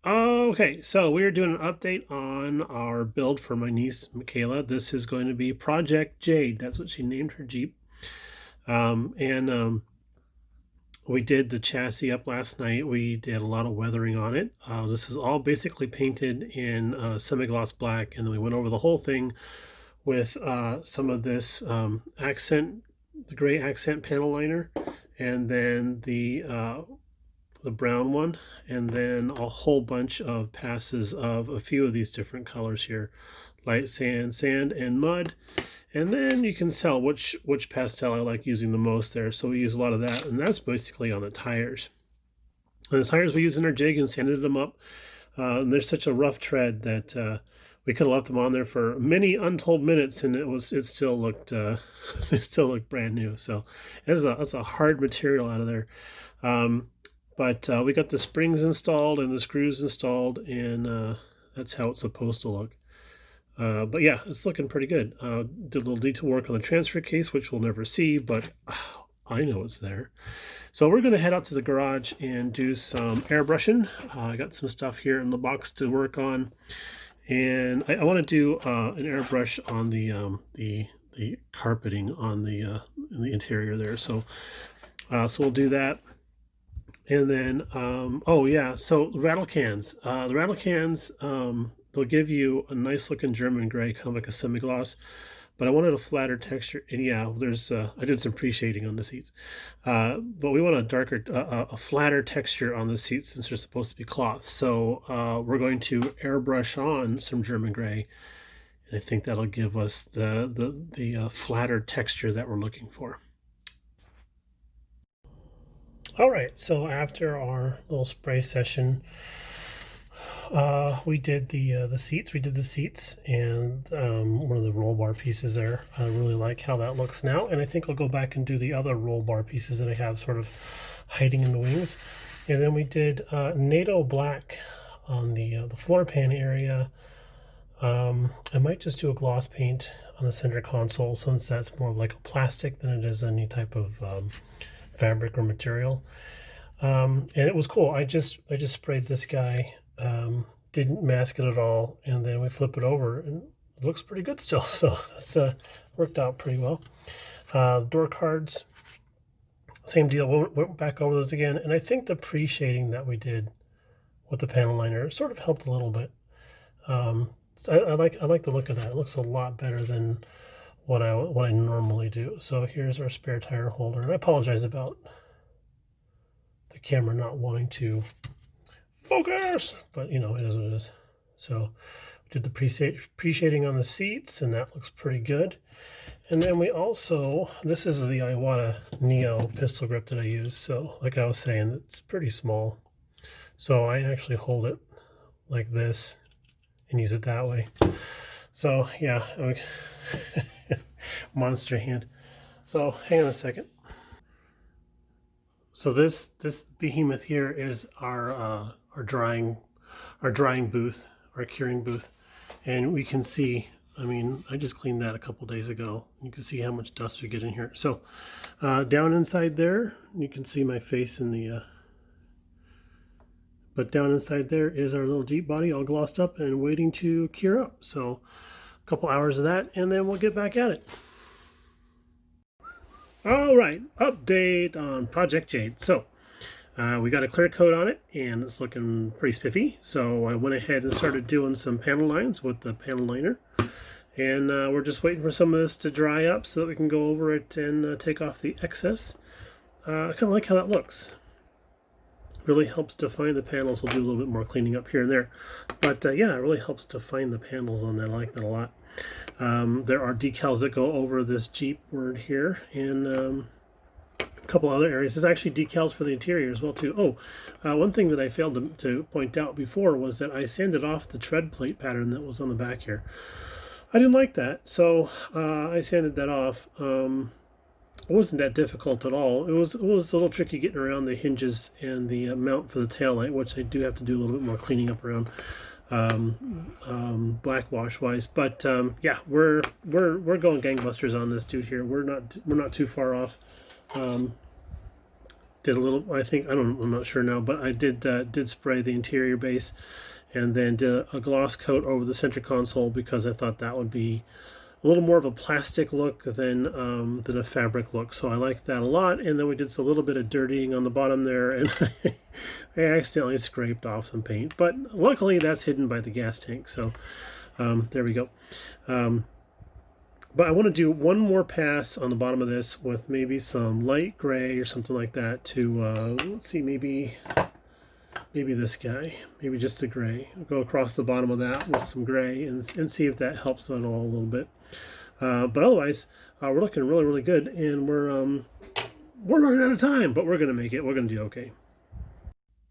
Okay, so we're doing an update on our build for my niece, Michaela. This is going to be Project Jade. That's what she named her Jeep. And we did the chassis up last night. We did a lot of weathering on it. This is all basically painted in semi-gloss black, and then we went over the whole thing with some of this the gray accent panel liner, and then the brown one, and then a whole bunch of passes of a few of these different colors here, light sand, sand, and mud. And then you can tell which pastel I like using the most there. So we use a lot of that, and that's basically on the tires. And the tires we used in our jig and sanded them up. And they're such a rough tread that we could have left them on there for many untold minutes, and it still looked it still looked brand new. So it's a hard material out of there. But we got the springs installed and the screws installed, and that's how it's supposed to look. But yeah, it's looking pretty good. Did a little detail work on the transfer case, which we'll never see, but I know it's there. So we're going to head out to the garage and do some airbrushing. I got some stuff here in the box to work on, and I want to do an airbrush on the carpeting on in the interior there. So we'll do that. And then, oh yeah, so the rattle cans. They'll give you a nice looking German gray, kind of like a semi-gloss, but I wanted a flatter texture. And yeah, I did some pre-shading on the seats, but we want a darker, a flatter texture on the seats since they're supposed to be cloth. So we're going to airbrush on some German gray, and I think that'll give us the flatter texture that we're looking for. All right, so after our little spray session, we did the seats. We did the seats and one of the roll bar pieces there. I really like how that looks now, and I think I'll go back and do the other roll bar pieces that I have sort of hiding in the wings. And then we did NATO black on the floor pan area. I might just do a gloss paint on the center console since that's more of like a plastic than it is any type of fabric or material. And it was cool. I just sprayed this guy, didn't mask it at all, and then we flip it over and it looks pretty good still. So it's worked out pretty well. Door cards, same deal. Went back over those again, and I think the pre-shading that we did with the panel liner sort of helped a little bit. So I like the look of that. It looks a lot better than what I normally do. So here's our spare tire holder, and I apologize about the camera not wanting to focus, but you know, it is what it is. So we did the pre-shading on the seats, and that looks pretty good. And then we also, this is the Iwata Neo pistol grip that I use. So like I was saying, it's pretty small, so I actually hold it like this and use it that way. So yeah, okay. Monster hand. So hang on a second. So this behemoth here is our drying booth, our curing booth, and we can see. I mean, I just cleaned that a couple days ago. You can see how much dust we get in here. So down inside there, you can see my face in the. But down inside there is our little Jeep body all glossed up and waiting to cure up. So a couple hours of that, and then we'll get back at it. All right, update on Project Jade. So we got a clear coat on it, and it's looking pretty spiffy. So I went ahead and started doing some panel lines with the panel liner. And we're just waiting for some of this to dry up so that we can go over it and take off the excess. I kind of like how that looks. Really helps define the panels. We'll do a little bit more cleaning up here and there. But yeah, it really helps define the panels on that. I like that a lot. There are decals that go over this Jeep word here, and a couple other areas. There's actually decals for the interior as well too. One thing that I failed to point out before was that I sanded off the tread plate pattern that was on the back here. I didn't like that, so I sanded that off. It wasn't that difficult at all. It was a little tricky getting around the hinges and the mount for the taillight, which I do have to do a little bit more cleaning up around black wash wise. But yeah, we're going gangbusters on this dude here. We're not too far off. did a little, I'm not sure now, but I did spray the interior base and then did a gloss coat over the center console because I thought that would be a little more of a plastic look than a fabric look. So I liked that a lot. And then we did a little bit of dirtying on the bottom there, and I accidentally scraped off some paint. But luckily that's hidden by the gas tank. So there we go. But I want to do one more pass on the bottom of this with maybe some light gray or something like that to, let's see, maybe this guy, maybe just the gray. I'll go across the bottom of that with some gray and see if that helps at all a little bit. But otherwise, we're looking really, really good, and we're running out of time, but we're going to make it. We're going to do okay.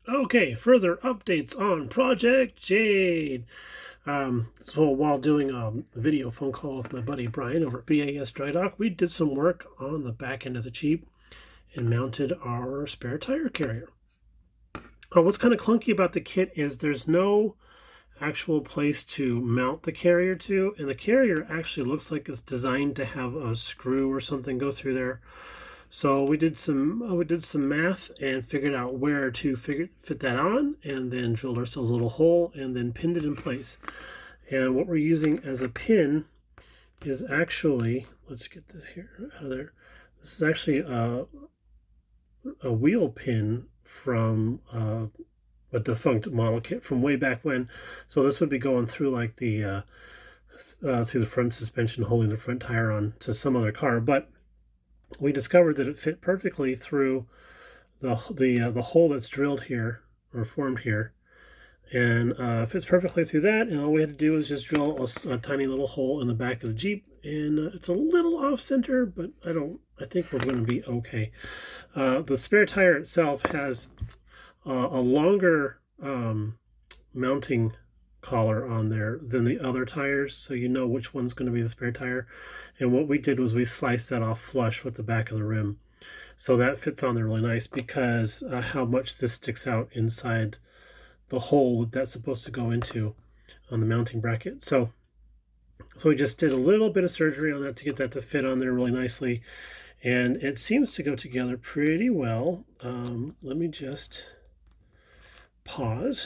Okay, further updates on Project Jade. So while doing a video phone call with my buddy Brian over at BAS Dry Dock, we did some work on the back end of the Jeep and mounted our spare tire carrier. What's kind of clunky about the kit is there's no actual place to mount the carrier to, and the carrier actually looks like it's designed to have a screw or something go through there. So we did some math and figured out where to fit that on, and then drilled ourselves a little hole and then pinned it in place. And what we're using as a pin is actually, let's get this here out of there. This is actually a wheel pin from a defunct model kit from way back when. So this would be going through like the through the front suspension, holding the front tire on to some other car. But we discovered that it fit perfectly through the hole that's drilled here or formed here, and fits perfectly through that. And all we had to do was just drill a tiny little hole in the back of the Jeep, and it's a little off center, but I think we're going to be okay. The spare tire itself has a longer mounting collar on there than the other tires, so you know which one's going to be the spare tire. And what we did was we sliced that off flush with the back of the rim, so that fits on there really nice because how much this sticks out inside the hole that's supposed to go into on the mounting bracket. So we just did a little bit of surgery on that to get that to fit on there really nicely, and it seems to go together pretty well. Let me just pause.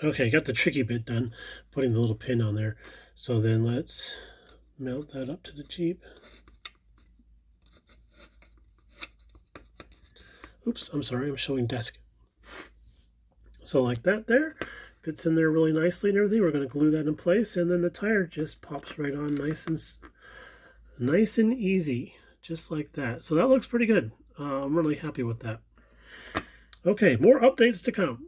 Okay, got the tricky bit done, putting the little pin on there. So then let's mount that up to the Jeep. Oops, I'm sorry, I'm showing desk. So like that there, fits in there really nicely and everything. We're going to glue that in place, and then the tire just pops right on nice and easy, just like that. So that looks pretty good. I'm really happy with that. Okay, more updates to come.